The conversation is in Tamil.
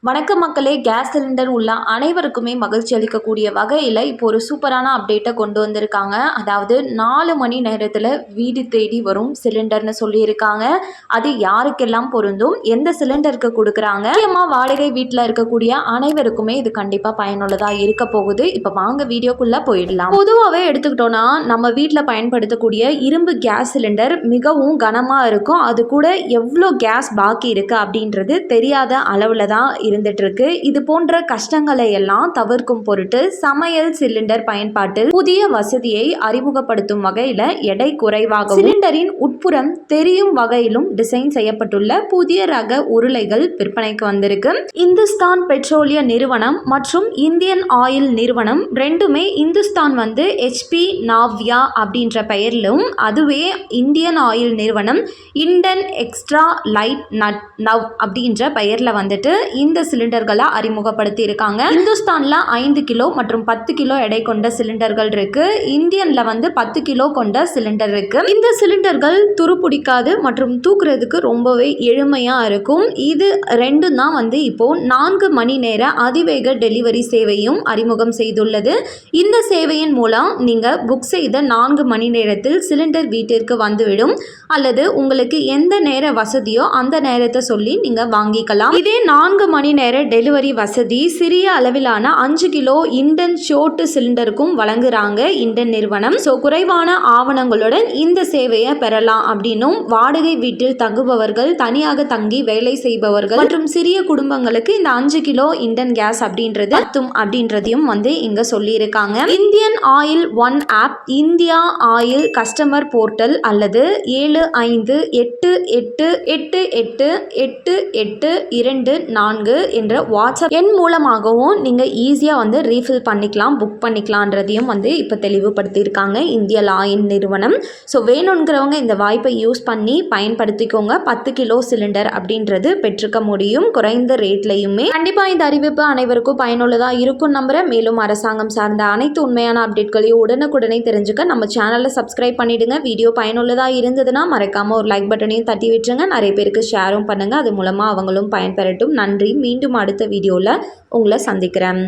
வணக்கம் மக்களே, கேஸ் சிலிண்டர் உள்ள அனைவருக்குமே மகிழ்ச்சி அளிக்கக்கூடிய வகையில் இப்போ ஒரு சூப்பரான அப்டேட்டை கொண்டு வந்திருக்காங்க. அதாவது 4 மணி நேரத்தில் வீடு தேடி வரும் சிலிண்டர்னு சொல்லியிருக்காங்க. அது யாருக்கெல்லாம் பொருந்தும், எந்த சிலிண்டருக்கு கொடுக்குறாங்க, முக்கியமாக வாடகை வீட்டில் இருக்கக்கூடிய அனைவருக்குமே இது கண்டிப்பாக பயனுள்ளதாக இருக்க போகுது. இப்போ வாங்க வீடியோக்குள்ளே போயிடலாம். பொதுவாகவே எடுத்துக்கிட்டோன்னா நம்ம வீட்டில் பயன்படுத்தக்கூடிய இரும்பு கேஸ் சிலிண்டர் மிகவும் கனமாக இருக்கும். அது கூட எவ்வளோ கேஸ் பாக்கி இருக்குது அப்படின்றது தெரியாத அளவில் தான் இருந்துட்டு இருக்கு. இது போன்ற கஷ்டங்களை எல்லாம் தவிர்க்கும் பொருட்டு சமையல் சிலிண்டர் பயன்பாட்டில் புதிய வசதியை அறிமுகப்படுத்தும் வகையில எடை குறைவாக சிலிண்டரின் உட்புறம் தெரியும் வகையிலும் டிசைன் செய்யப்பட்டுள்ள புதிய ரக உருளைகள் விற்பனைக்கு வந்திருக்கு. இந்துஸ்தான் பெட்ரோலிய நிறுவனம் மற்றும் இந்தியன் ஆயில் நிறுவனம் ரெண்டுமே இந்துஸ்தான் HP நாவ்யா அப்படின்ற பெயரிலும், அதுவே இந்தியன் ஆயில் நிறுவனம் இண்டன் எக்ஸ்ட்ரா லைட் நவ் அப்படின்ற பெயர்ல இந்த சிலிண்டர்களை அறிமுகப்படுத்தி இருக்காங்க. இந்துஸ்தான்ல 5 கிலோ மற்றும் 10 கிலோ எடை கொண்ட சிலிண்டர்கள் இருக்கு. இந்தியன்ல 10 கிலோ கொண்ட சிலிண்டர் இருக்கு. இந்த சிலிண்டர்கள் துருப்பிடிக்காது மற்றும் தூக்குறதுக்கு ரொம்பவே எளிமையா இருக்கும். இது ரெண்டும் தான் இப்போ 4 மணி நேர அதிவேக டெலிவரி சேவையும் அறிமுகம் செய்துள்ளது. இந்த சேவையின் மூலம் நீங்க புக் செய்த 4 மணி நேரத்தில் சிலிண்டர் வீட்டிற்கு வந்துவிடும். அல்லது உங்களுக்கு எந்த நேர வசதியோ அந்த நேரத்தை சொல்லி நீங்க வாங்கிக்கலாம். இதே 4 மணி நேர டெலிவரி வசதி சிறிய அளவிலான 5 கிலோ இண்டன் ஷோட்டு சிலிண்டருக்கும் வழங்குறாங்க இண்டன் நிறுவனம். குறைவான ஆவணங்களுடன் இந்த சேவையை பெறலாம் அப்படின்னும், வாடகை வீட்டில் தங்குபவர்கள், தனியாக தங்கி வேலை செய்பவர்கள் மற்றும் சிறிய குடும்பங்களுக்கு இந்த 5 கிலோ இண்டன் கேஸ் அப்படின்றதையும் இங்க சொல்லியிருக்காங்க. Indian oil one app, India oil customer portal அல்லது 7588888824 என்ற வாட்ஸ்அப் எண் மூலமாகவும் நீங்கள் ஈஸியாக ரீஃபில் பண்ணிக்கலாம், புக் பண்ணிக்கலான்றதையும் இப்போ தெளிவுபடுத்தியிருக்காங்க இந்தியன் ஆயில் நிறுவனம். வேணுங்கிறவங்க இந்த வாய்ப்பை யூஸ் பண்ணி பயன்படுத்திக்கோங்க. 10 கிலோ சிலிண்டர் அப்படின்றது பெற்றுக்க முடியும் குறைந்த ரேட்லையுமே. கண்டிப்பாக இந்த அறிவிப்பு அனைவருக்கும் பயனுள்ளதாக இருக்கும் நம்புகிறேன். மேலும் அரசாங்கம் சார்ந்த அனைத்து உண்மையான அப்டேட்களையும் உடனுக்குடனே தெரிஞ்சுக்க நம்ம சேனலை சப்ஸ்கிரைப் பண்ணிடுங்க. வீடியோ பயனுள்ளதாக இருந்ததுன்னா மறக்காமல் ஒரு லைக் பட்டனையும் தட்டி விட்டுருங்க. நிறைய பேருக்கு ஷேரும் பண்ணுங்கள். அது மூலமாக அவங்களும் பயன்பெறட்டும். நன்றி. மீண்டும் அடுத்த வீடியோவில் உங்களை சந்திக்கிறேன்.